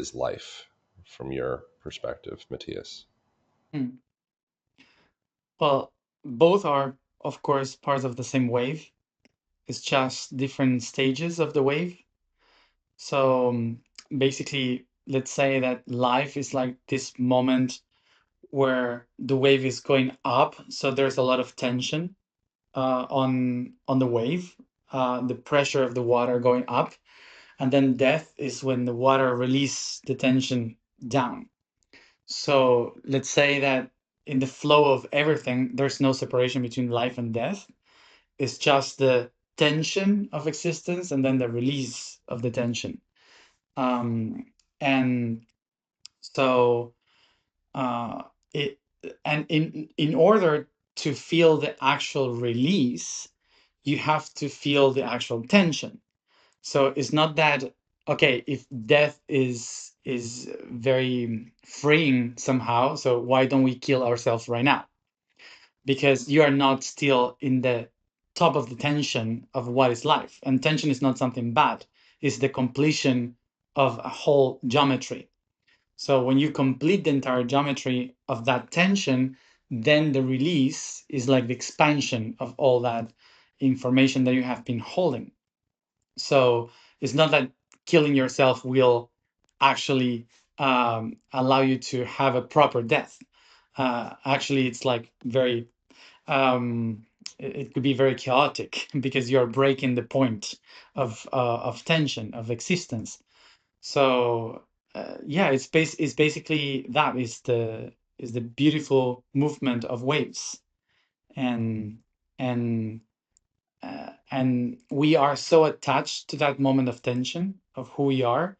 is life from your perspective, Matthias? Hmm. Well, both are, of course, part of the same wave. It's just different stages of the wave. So basically, let's say that life is like this moment where the wave is going up. So there's a lot of tension on the wave, the pressure of the water going up, and then death is when the water release the tension down. So let's say that in the flow of everything, there's no separation between life and death. It's just the tension of existence and then the release of the tension. And so uh, it and in order to feel the actual release, you have to feel the actual tension. So it's not that, okay, if death is very freeing somehow, so why don't we kill ourselves right now? Because you are not still in the top of the tension of what is life. And tension is not something bad. It's the completion of a whole geometry. So when you complete the entire geometry of that tension, then the release is like the expansion of all that information that you have been holding. So it's not that killing yourself will actually allow you to have a proper death. Actually, it's like very, it could be very chaotic because you're breaking the point of tension, of existence. So yeah, it's basically that is the beautiful movement of waves, and and and we are so attached to that moment of tension of who we are,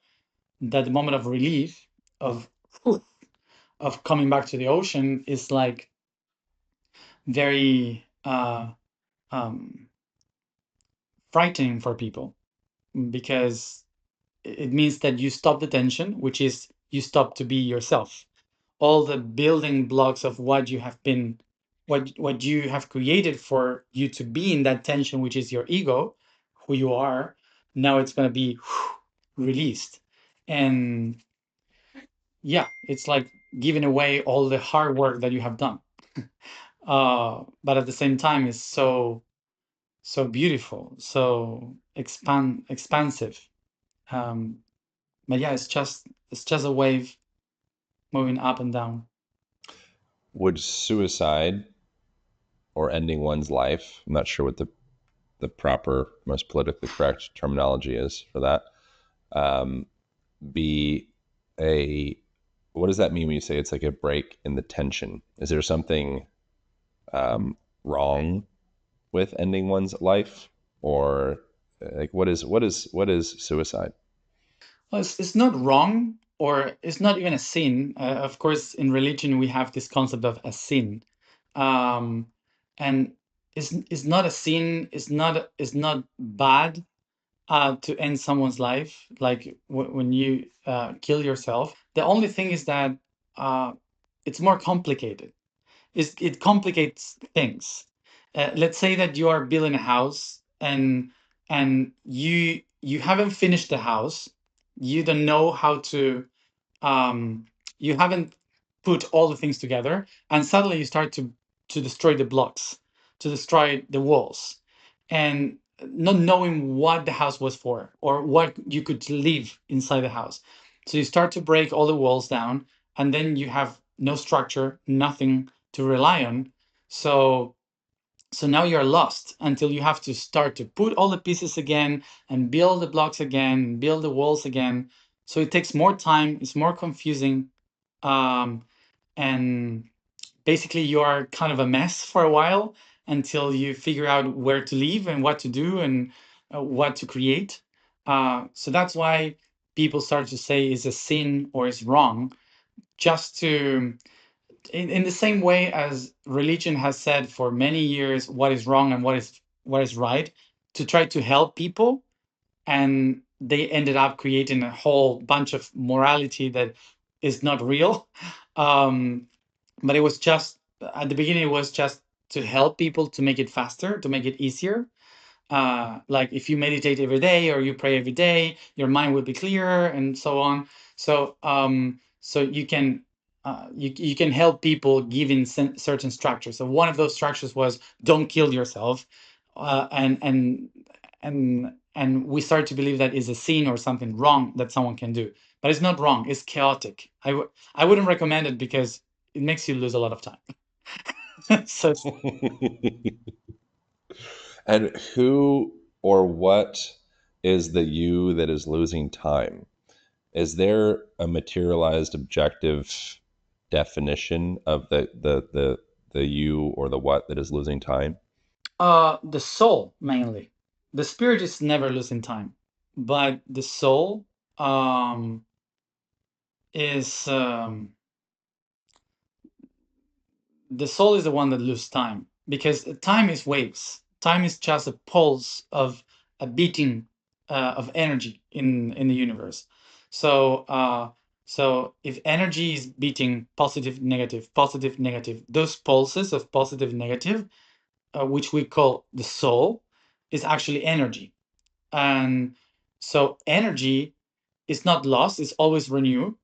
that the moment of relief of whew, of coming back to the ocean is like very um, frightening for people, because it means that you stop the tension, which is you stop to be yourself. All the building blocks of what you have been, what you have created for you to be in that tension, which is your ego, who you are, now it's going to be released. And yeah, it's like giving away all the hard work that you have done. But at the same time, it's so beautiful, so expansive. um, but yeah, it's just a wave moving up and down. Would suicide or ending one's life, I'm not sure what the proper, most politically correct terminology is for that, um, be a, what does that mean when you say it's like a break in the tension? Is there something wrong with ending one's life, or like what is suicide? Well, it's not wrong, or it's not even a sin. Of course, in religion, we have this concept of a sin. Um, and it's not a sin, it's not bad to end someone's life, like when you kill yourself. The only thing is that uh, it's more complicated. It complicates things. Let's say that you are building a house, and you haven't finished the house. You don't know how to. Um, you haven't put all the things together, and suddenly you start to destroy the blocks, to destroy the walls, and not knowing what the house was for or what you could live inside the house. So you start to break all the walls down, and then you have no structure, nothing to rely on. So now you're lost until you have to start to put all the pieces again and build the blocks again, build the walls again. So it takes more time, it's more confusing, um, and basically you are kind of a mess for a while until you figure out where to live and what to do and what to create. So that's why people start to say is a sin or is wrong, just to, in the same way as religion has said for many years what is wrong and what is right, to try to help people, and they ended up creating a whole bunch of morality that is not real. um, but it was just, at the beginning it was just to help people, to make it faster, to make it easier. Like if you meditate every day or you pray every day, your mind will be clearer and so on. So you can help people given certain structures. So one of those structures was don't kill yourself, and we start to believe that is a sin or something wrong that someone can do, but it's not wrong. It's chaotic. I wouldn't recommend it because it makes you lose a lot of time. So And who or what is the you that is losing time? Is there a materialized objective definition of the you or the what that is losing time? the soul mainly. The spirit is never losing time, but the soul um, is the soul is the one that loses time because time is waves. Time is just a pulse of a beating of energy in the universe. So so if energy is beating positive, negative, those pulses of positive, negative, which we call the soul, is actually energy. And so energy is not lost; it's always renewed.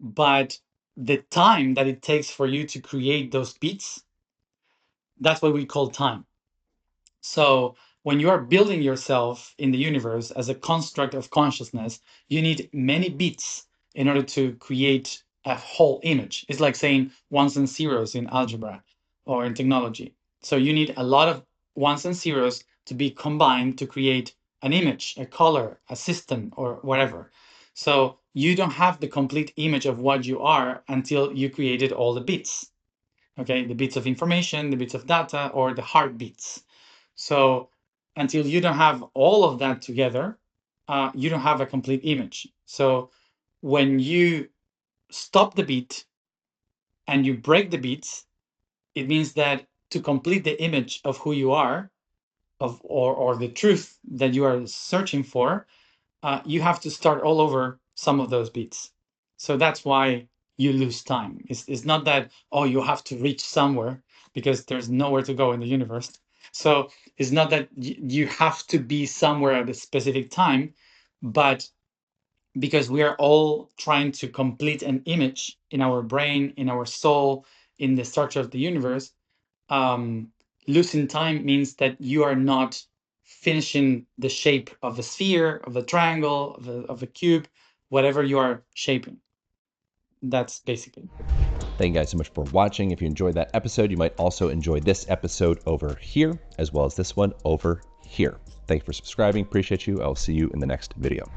But the time that it takes for you to create those beats, that's what we call time. So when you are building yourself in the universe as a construct of consciousness, you need many bits in order to create a whole image. It's like saying ones and zeros in algebra or in technology. So you need a lot of ones and zeros to be combined to create an image, a color, a system, or whatever. So you don't have the complete image of what you are until you created all the bits. Okay, the bits of information, the bits of data, or the heartbeats. So until you don't have all of that together, you don't have a complete image. So when you stop the beat and you break the beats, it means that to complete the image of who you are, or the truth that you are searching for, you have to start all over some of those beats. So that's why you lose time. It's not that, oh, you have to reach somewhere because there's nowhere to go in the universe. So it's not that you have to be somewhere at a specific time, but because we are all trying to complete an image in our brain, in our soul, in the structure of the universe, um, losing time means that you are not finishing the shape of a sphere, of a triangle, of a cube, whatever you are shaping. That's basically. Thank you guys so much for watching. If you enjoyed that episode, you might also enjoy this episode over here, as well as this one over here. Thank you for subscribing. Appreciate you. I'll see you in the next video.